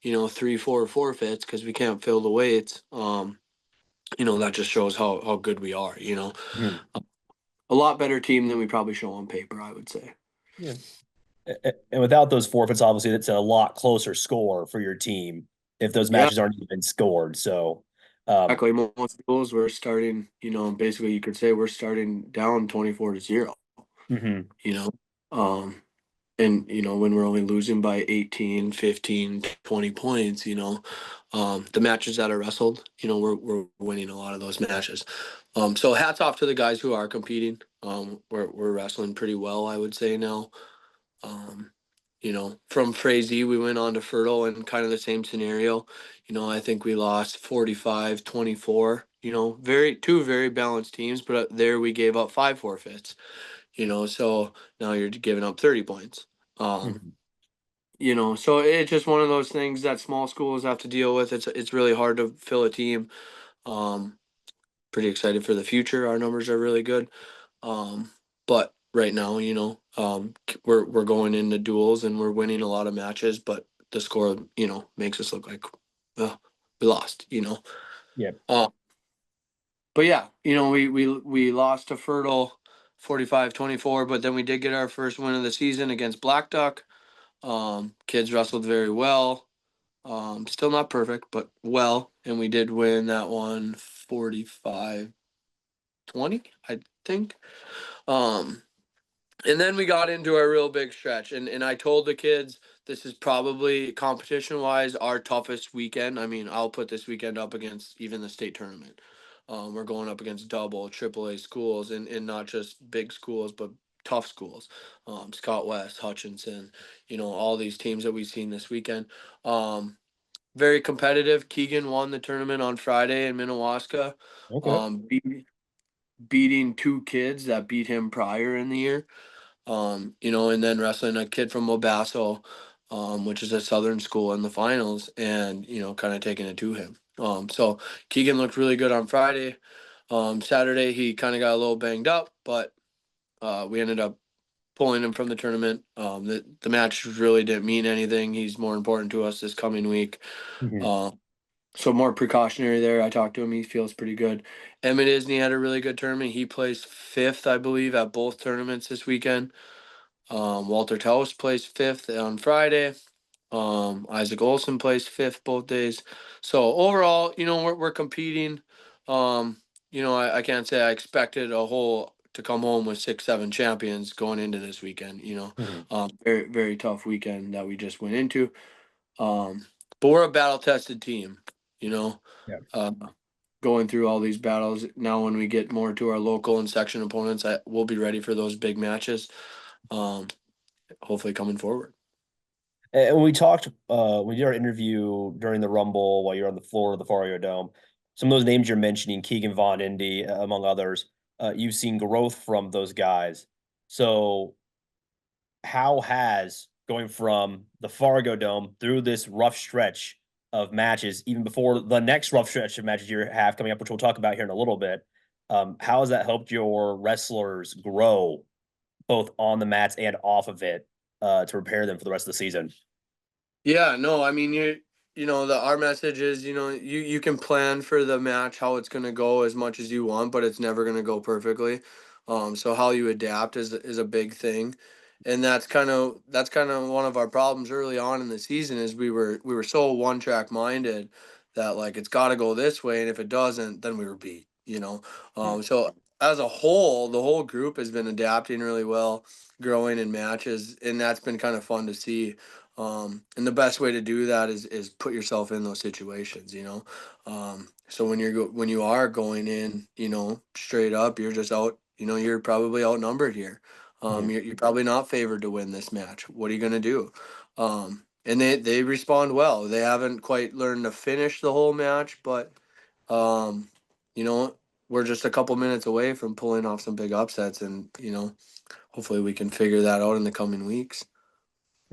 R: 3-4 forfeits because we can't fill the weights, that just shows how good we are, a lot better team than we probably show on paper, I would say.
Q: Yeah. And without those forfeits, obviously that's a lot closer score for your team if those matches aren't even scored. So
R: exactly, most schools we're starting, basically you could say we're starting down 24-0. And when we're only losing by 18, 15, 20 points, the matches that are wrestled, we're winning a lot of those matches. So hats off to the guys who are competing. We're wrestling pretty well, I would say now. From Frazee, we went on to Fertile in kind of the same scenario. I think we lost 45-24. Two very balanced teams, but there we gave up 5 forfeits. So now you're giving up 30 points. So it's just one of those things that small schools have to deal with. It's really hard to fill a team. Pretty excited for the future. Our numbers are really good. But right now, we're going into duels and we're winning a lot of matches, but the score, makes us look like, well, we lost,
Q: Yeah.
R: But yeah, we lost to Fertile 45-24, but then we did get our first win of the season against Black Duck. Kids wrestled very well. Still not perfect, but well. And we did win that one 45-20, I think. And then we got into a real big stretch. And I told the kids this is probably competition-wise our toughest weekend. I mean, I'll put this weekend up against even the state tournament. We're going up against double AAA schools and not just big schools, but tough schools. Scott West, Hutchinson, all these teams that we've seen this weekend. Very competitive. Keegan won the tournament on Friday in Minnewaska.
Q: Okay.
R: Beating 2 kids that beat him prior in the year. And then wrestling a kid from Mobasso, which is a southern school in the finals, and, kind of taking it to him. So Keegan looked really good on Friday. Saturday, he kind of got a little banged up, but we ended up pulling him from the tournament. The match really didn't mean anything. He's more important to us this coming week. So more precautionary there. I talked to him. He feels pretty good. Emmett Isney had a really good tournament. He placed 5th, I believe, at both tournaments this weekend. Walter Taus placed 5th on Friday. Isaac Olson placed 5th both days. So overall, we're competing. I can't say I expected to come home with 6-7 champions going into this weekend. Very, very tough weekend that we just went into. But we're a battle-tested team. Going through all these battles now. When we get more to our local and section opponents, we'll be ready for those big matches. Hopefully coming forward.
Q: And we talked, we did our interview during the Rumble while you're on the floor of the Fargo Dome. Some of those names you're mentioning, Keegan Von Indy, among others, you've seen growth from those guys. So how has going from the Fargo Dome through this rough stretch of matches, even before the next rough stretch of matches you have coming up, which we'll talk about here in a little bit. How has that helped your wrestlers grow both on the mats and off of it to prepare them for the rest of the season?
R: Yeah, no, I mean, our message is, you can plan for the match, how it's going to go as much as you want, but it's never going to go perfectly. So how you adapt is a big thing. And that's kind of one of our problems early on in the season is we were so one track minded that like, it's got to go this way. And if it doesn't, then we were beat, so as a whole, the whole group has been adapting really well, growing in matches. And that's been kind of fun to see. And the best way to do that is put yourself in those situations, so when you are going in, straight up, you're just out, you're probably outnumbered here. You're probably not favored to win this match. What are you going to do? And they respond well. They haven't quite learned to finish the whole match, but, we're just a couple minutes away from pulling off some big upsets and, hopefully we can figure that out in the coming weeks.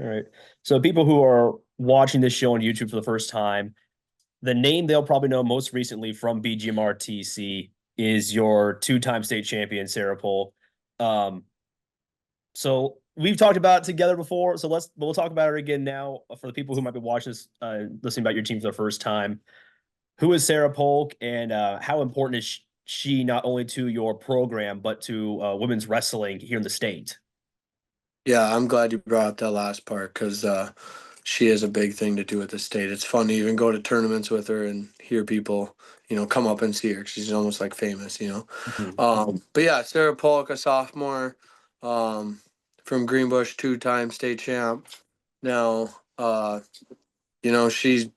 Q: All right. So people who are watching this show on YouTube for the first time, the name they'll probably know most recently from BGMR-TC is your two-time state champion, Sarah Polk. So we've talked about it together before, so we'll talk about her again now for the people who might be watching this, listening about your team for the first time. Who is Sarah Polk, and how important is she not only to your program but to women's wrestling here in the state?
R: Yeah, I'm glad you brought up that last part because she is a big thing to do at the state. It's fun to even go to tournaments with her and hear people, come up and see her 'cause she's almost like famous, But yeah, Sarah Polk, a sophomore from Greenbush, two-time state champ. Now, she's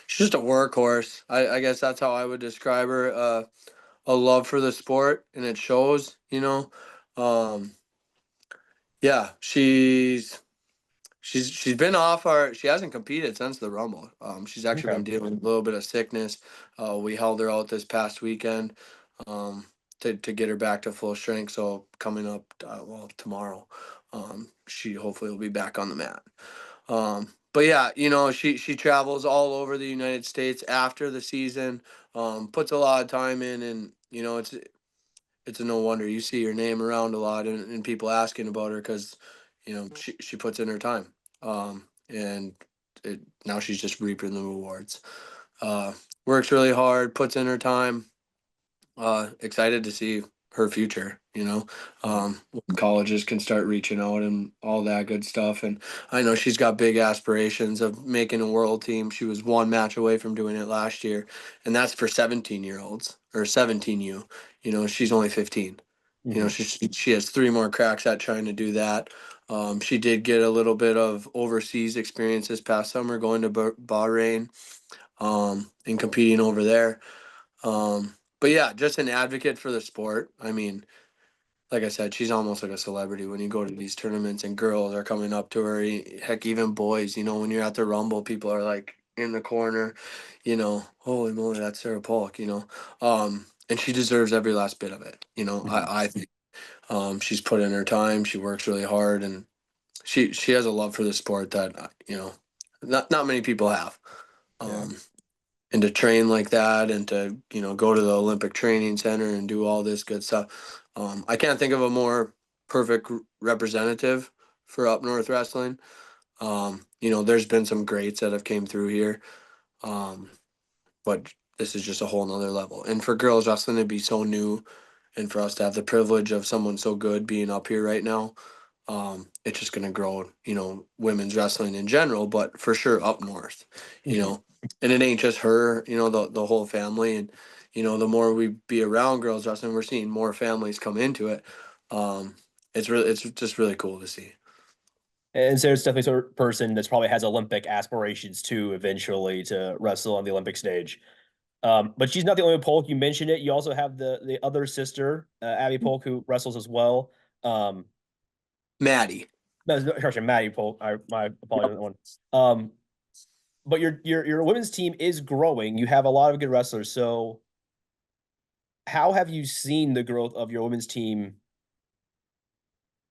R: just a workhorse. I guess that's how I would describe her. A love for the sport, and it shows, Yeah, she's been off she hasn't competed since the Rumble. She's actually been dealing with a little bit of sickness. We held her out this past weekend to get her back to full strength. So coming up, tomorrow, she hopefully will be back on the mat. But yeah, she travels all over the United States after the season, puts a lot of time in, and it's a no wonder you see her name around a lot and people asking about her because, she puts in her time. And now she's just reaping the rewards. Works really hard, puts in her time. Excited to see her future, colleges can start reaching out and all that good stuff. And I know she's got big aspirations of making a world team. She was one match away from doing it last year, and that's for 17-year-olds or 17U. She's only 15. She has 3 more cracks at trying to do that. She did get a little bit of overseas experience this past summer going to Bahrain and competing over there. But yeah, just an advocate for the sport. I mean, like I said, she's almost like a celebrity when you go to these tournaments and girls are coming up to her. Heck, even boys, when you're at the Rumble, people are like in the corner, holy moly, that's Sarah Polk, and she deserves every last bit of it. I think she's put in her time. She works really hard, and she has a love for the sport that, not many people have. And to train like that and to, go to the Olympic Training Center and do all this good stuff. I can't think of a more perfect representative for up north wrestling. There's been some greats that have came through here. But this is just a whole nother level. And for girls wrestling to be so new and for us to have the privilege of someone so good being up here right now, it's just going to grow, women's wrestling in general, but for sure up north, and it ain't just her, the whole family. And, the more we be around girls wrestling, we're seeing more families come into it. It's just really cool to see.
Q: And Sarah's definitely sort of person that's probably has Olympic aspirations too, eventually to wrestle on the Olympic stage. But she's not the only Polk. You mentioned it. You also have the other sister, Abby Polk, who wrestles as well.
R: Maddie.
Q: Maddie Polk. My apologies on that one. But your women's team is growing. You have a lot of good wrestlers. So how have you seen the growth of your women's team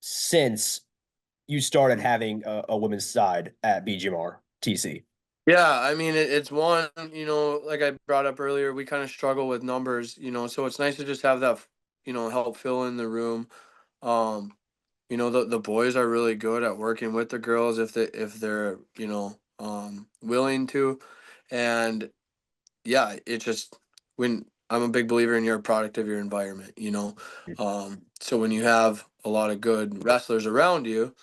Q: since you started having a women's side at BGMR-TC?
R: Yeah, I mean, it's one, like I brought up earlier, we kind of struggle with numbers, so it's nice to just have that, help fill in the room. Um, the boys are really good at working with the girls if they're, willing to. And yeah, it just, when I'm a big believer in you're a product of your environment. So when you have a lot of good wrestlers around you,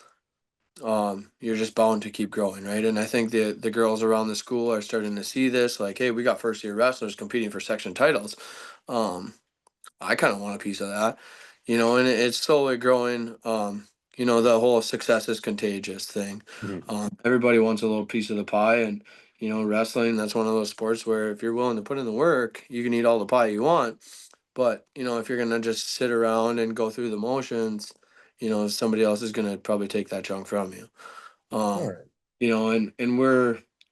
R: you're just bound to keep growing, right? And I think the girls around the school are starting to see this, like, hey, we got first year wrestlers competing for section titles. I kind of want a piece of that, and it's slowly growing. The whole success is contagious thing. Everybody wants a little piece of the pie, and wrestling, that's one of those sports where if you're willing to put in the work, you can eat all the pie you want. But if you're gonna just sit around and go through the motions, somebody else is gonna probably take that chunk from you.
Q: Right.
R: And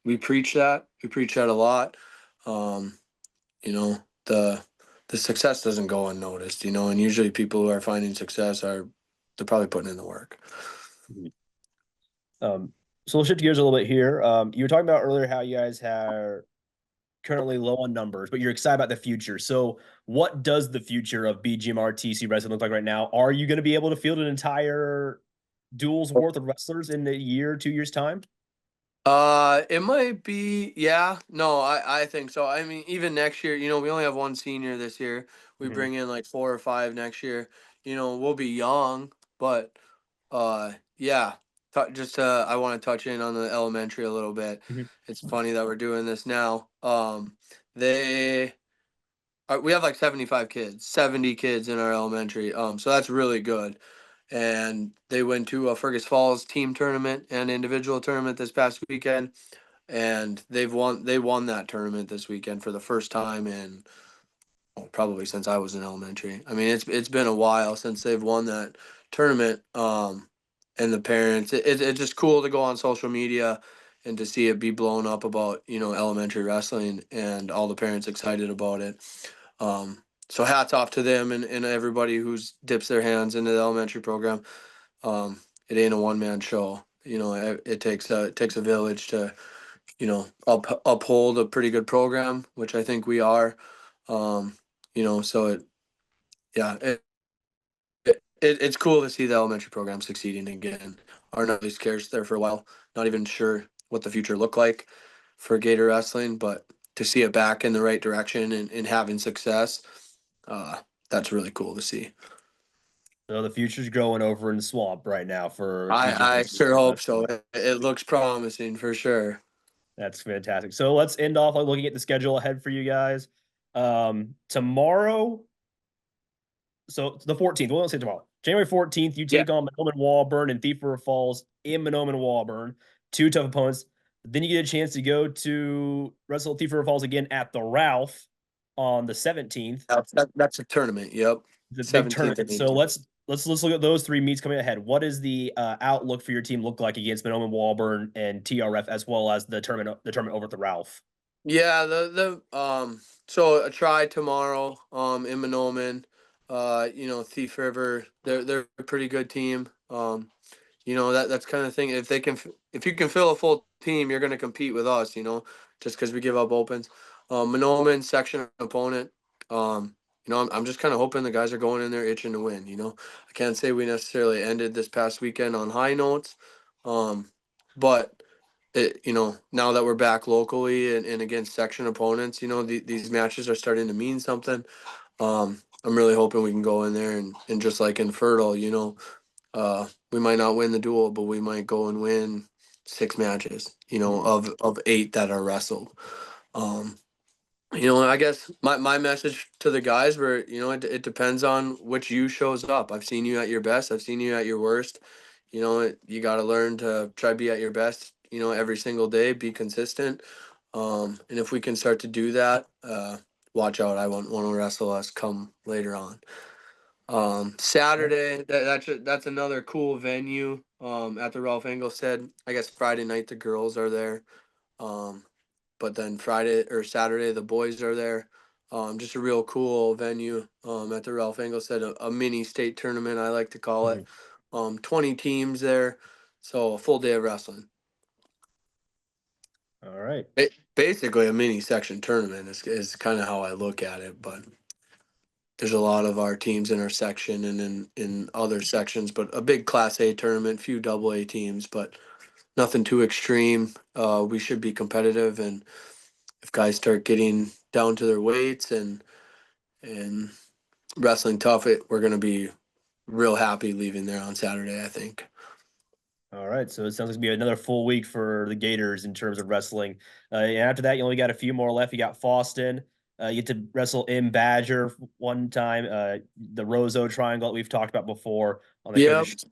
R: we preach that. We preach that a lot. Um, the success doesn't go unnoticed, and usually people who are finding success they're probably putting in the work.
Q: So we'll shift gears a little bit here. You were talking about earlier how you guys are currently low on numbers, but you're excited about the future. So what does the future of BGMR-TC wrestling look like right now? Are you going to be able to field an entire duel's worth of wrestlers in a year, 2 years time?
R: It might be, yeah. No, I think so. I mean, even next year, we only have one senior this year. We bring in like 4 or 5 next year. We'll be young, but yeah. I want to touch in on the elementary a little bit. It's funny that we're doing this now. We have like 75 kids, 70 kids in our elementary. So that's really good. And they went to a Fergus Falls team tournament and individual tournament this past weekend, and they won that tournament this weekend for the first time in probably since I was in elementary. I mean, it's been a while since they've won that tournament. And the parents, it's just cool to go on social media and to see it be blown up about elementary wrestling and all the parents excited about it. So hats off to them and everybody who's dips their hands into the elementary program. It ain't a one-man show. It takes a village to, uphold a pretty good program, which I think we are. So it's cool to see the elementary program succeeding again. Our Nutley's cares there for a while. Not even sure what the future looked like for Gator wrestling, but to see it back in the right direction and having success, that's really cool to see.
Q: So the future's growing over in Swamp right now for
R: I sure hope so. It looks promising for sure.
Q: That's fantastic. So let's end off by looking at the schedule ahead for you guys. Tomorrow, so the 14th, we'll say tomorrow. January 14th, you take on Mahnomen Wauburn and Thief River Falls in Mahnomen Wauburn. 2 tough opponents. Then you get a chance to go to wrestle Thief River Falls again at the Ralph on the 17th.
R: That's a tournament. Yep.
Q: The big tournament. So let's look at those 3 meets coming ahead. What is the outlook for your team look like against Mahnomen Wauburn and TRF, as well as the tournament over at the Ralph?
R: Yeah, so a try tomorrow in Mahnomen. Thief River, they're a pretty good team. That's kind of thing. If you can fill a full team, you're gonna compete with us, just because we give up opens. Mahnomen section opponent. I'm just kind of hoping the guys are going in there itching to win. I can't say we necessarily ended this past weekend on high notes, but now that we're back locally and against section opponents, these matches are starting to mean something. I'm really hoping we can go in there and just like in Fertile, we might not win the duel, but we might go and win 6 matches, of 8 that are wrestled. I guess my message to the guys were, it depends on which you shows up. I've seen you at your best. I've seen you at your worst. You got to learn to try to be at your best, every single day, be consistent. And if we can start to do that, watch out. I want to wrestle us come later on. Saturday, that's another cool venue at the Ralph Engelstad. I guess Friday night the girls are there. But then Friday or Saturday, the boys are there. Just a real cool venue at the Ralph Engelstad, a mini state tournament, I like to call it. 20 teams there. So a full day of wrestling.
Q: All right.
R: Basically a mini section tournament is kind of how I look at it, but there's a lot of our teams in our section and in other sections, but a big Class A tournament, few Double A teams, but nothing too extreme. We should be competitive, and if guys start getting down to their weights and wrestling tough, we're going to be real happy leaving there on Saturday, I think.
Q: All right, so it sounds like it's gonna be another full week for the Gators in terms of wrestling. And after that, you only got a few more left. You got Foston. You get to wrestle in Badger one time. The Roseau Triangle that we've talked about before on the
R: Yep.
Q: coach,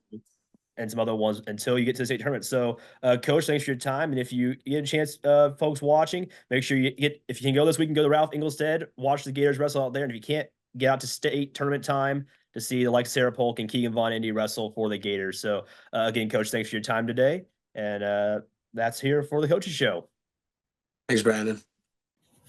Q: and some other ones until you get to the state tournament. So, Coach, thanks for your time. And if you get a chance, folks watching, make sure you get, if you can go this week, and go to Ralph Ingolstadt, watch the Gators wrestle out there. And if you can't, get out to state tournament time to see the like Sarah Polk and Keegan Von Indy wrestle for the Gators. So again, Coach, thanks for your time today. And that's here for the Coaches Show.
R: Thanks, Brandon.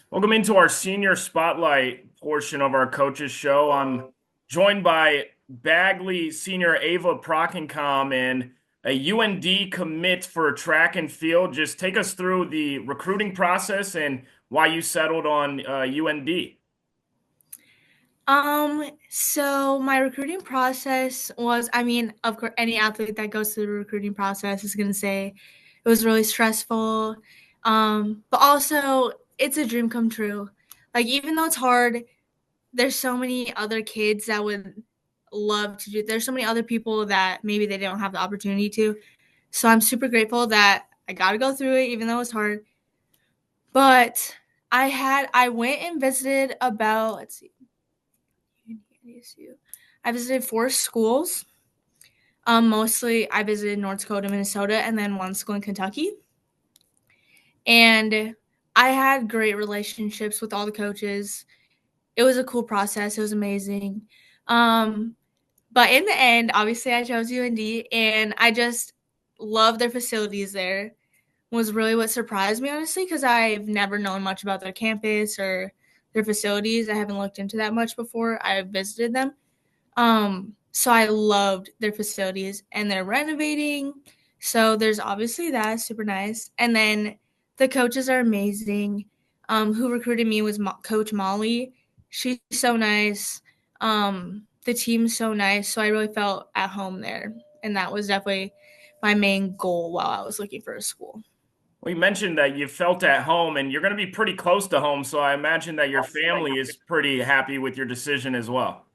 O: Welcome into our senior spotlight portion of our Coaches Show. I'm joined by Bagley senior Ava Phrakaham and a UND commit for track and field. Just take us through the recruiting process and why you settled on UND.
S: So my recruiting process was, I mean, of course, any athlete that goes through the recruiting process is going to say it was really stressful. But also it's a dream come true. Like, even though it's hard, there's so many other kids that would love to do. There's so many other people that maybe they don't have the opportunity to. So I'm super grateful that I got to go through it, even though it's hard. But I went and visited about, let's see, I visited 4 schools. Mostly I visited North Dakota, Minnesota, and then 1 school in Kentucky. And I had great relationships with all the coaches. It was a cool process. It was amazing. But in the end, obviously I chose UND, and I just love their facilities there. Was really what surprised me, honestly, because I've never known much about their campus or their facilities. I haven't looked into that much before I visited them. So I loved their facilities, and they're renovating. So there's obviously that, super nice. And then the coaches are amazing. Who recruited me was Coach Molly. She's so nice. The team's so nice. So I really felt at home there. And that was definitely my main goal while I was looking for a school.
O: Well, you mentioned that you felt at home, and you're going to be pretty close to home, so I imagine that your family is pretty happy with your decision as well.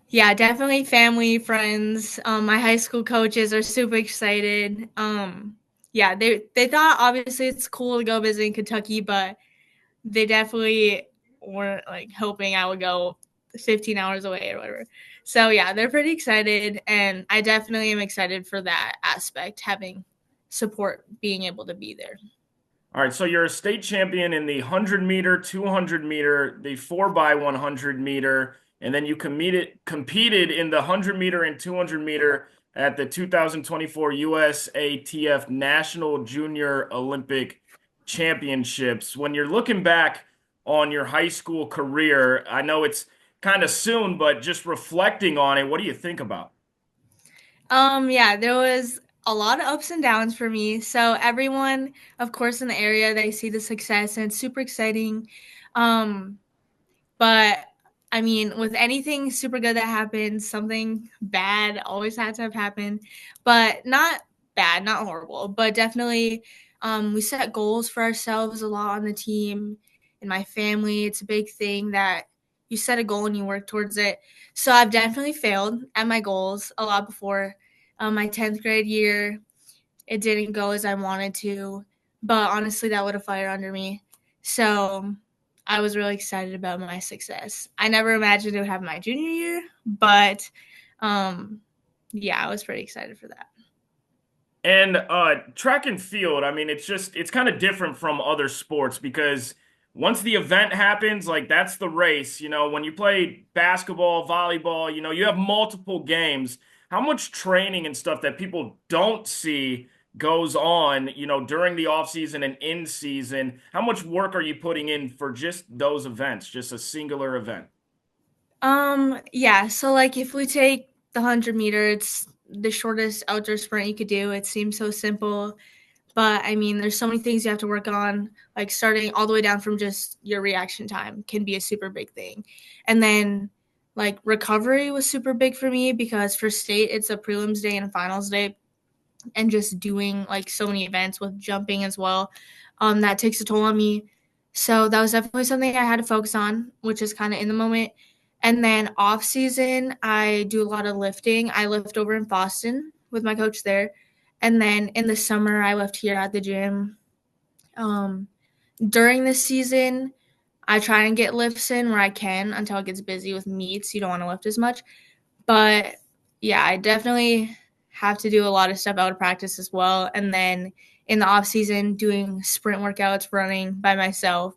S: Yeah, definitely family, friends. My high school coaches are super excited. Yeah, they thought obviously it's cool to go visit in Kentucky, but they definitely weren't like hoping I would go 15 hours away or whatever. So yeah, they're pretty excited, and I definitely am excited for that aspect, having support, being able to be there.
O: All right, so you're a state champion in the 100 meter, 200 meter, the 4x100 meter, and then you competed in the 100 meter and 200 meter at the 2024 USATF National Junior Olympic Championships. When you're looking back on your high school career, I know it's kind of soon, but just reflecting on it, what do you think about?
S: Yeah, there was a lot of ups and downs for me. So everyone, of course, in the area, they see the success, and it's super exciting. But I mean, with anything super good that happens, something bad always had to have happened. But not bad, not horrible, but definitely we set goals for ourselves a lot on the team. In my family, it's a big thing that you set a goal and you work towards it. So I've definitely failed at my goals a lot before. My 10th grade year, it didn't go as I wanted to, but honestly, that lit a fire under me. So I was really excited about my success. I never imagined it would happen my junior year, but yeah, I was pretty excited for that.
O: And track and field, I mean, it's kind of different from other sports because once the event happens, like that's the race. You know, when you play basketball, volleyball, you know, you have multiple games. How much training and stuff that people don't see goes on, you know, during the off season and in season? How much work are you putting in for just those events, just a singular event?
S: Yeah, so like if we take the 100 meter, it's the shortest outdoor sprint you could do. It seems so simple, but I mean, there's so many things you have to work on, like starting all the way down from just your reaction time can be a super big thing. And then like recovery was super big for me because for state, it's a prelims day and a finals day, and just doing like so many events with jumping as well. That takes a toll on me. So that was definitely something I had to focus on, which is kind of in the moment. And then off season, I do a lot of lifting. I lift over in Boston with my coach there. And then in the summer, I lift here at the gym. During the season, I try and get lifts in where I can until it gets busy with meets. You don't want to lift as much. But yeah, I definitely have to do a lot of stuff out of practice as well. And then in the off season, doing sprint workouts, running by myself.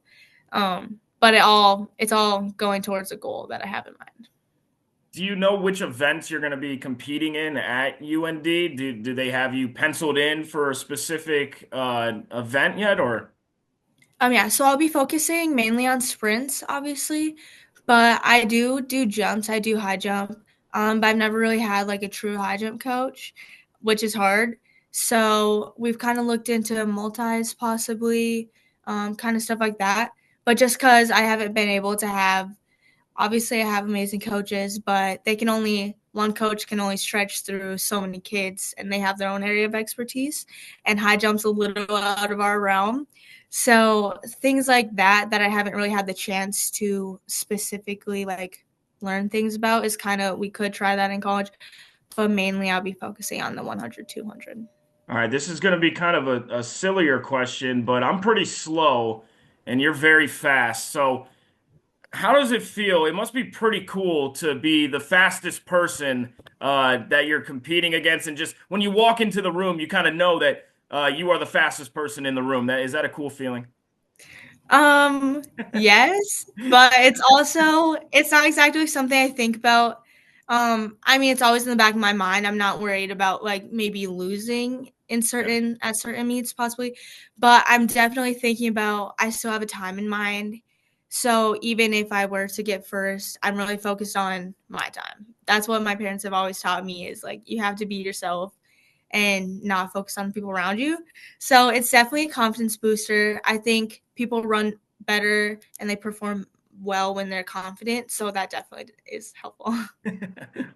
S: But it's all going towards a goal that I have in mind.
O: Do you know which events you're going to be competing in at UND? Do they have you penciled in for a specific event yet, or?
S: Yeah, so I'll be focusing mainly on sprints, obviously, but I do jumps. I do high jump, but I've never really had like a true high jump coach, which is hard. So we've kind of looked into multis possibly, kind of stuff like that. But just because I haven't been able to have, obviously I have amazing coaches, but one coach can only stretch through so many kids, and they have their own area of expertise, and high jump's a little out of our realm. So things like that I haven't really had the chance to specifically like learn things about is kind of, we could try that in college, but mainly I'll be focusing on the 100, 200.
O: All right, this is going to be kind of a sillier question, but I'm pretty slow and you're very fast. So how does it feel? It must be pretty cool to be the fastest person that you're competing against. And just when you walk into the room, you kind of know that you are the fastest person in the room. Is that a cool feeling?
S: Yes, but it's not exactly something I think about. I mean, it's always in the back of my mind. I'm not worried about like maybe losing at certain meets possibly, but I'm definitely thinking about, I still have a time in mind. So even if I were to get first, I'm really focused on my time. That's what my parents have always taught me, is like, you have to be yourself and not focus on people around you. So it's definitely a confidence booster. I think people run better and they perform well when they're confident. So that definitely is helpful.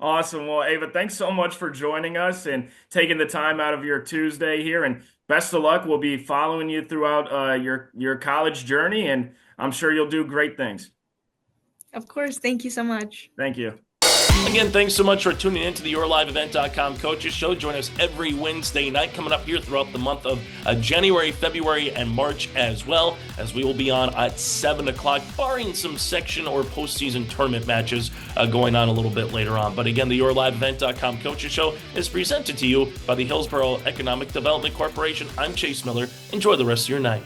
O: Awesome. Well, Ava, thanks so much for joining us and taking the time out of your Tuesday here. And best of luck. We'll be following you throughout your college journey, and I'm sure you'll do great things.
S: Of course. Thank you so much.
O: Thank you.
A: Again, thanks so much for tuning into the YourLiveEvent.com Coaches Show. Join us every Wednesday night coming up here throughout the month of January, February, and March as well, as we will be on at 7 o'clock, barring some section or postseason tournament matches going on a little bit later on. But again, the YourLiveEvent.com Coaches Show is presented to you by the Hillsborough Economic Development Corporation. I'm Chase Miller. Enjoy the rest of your night.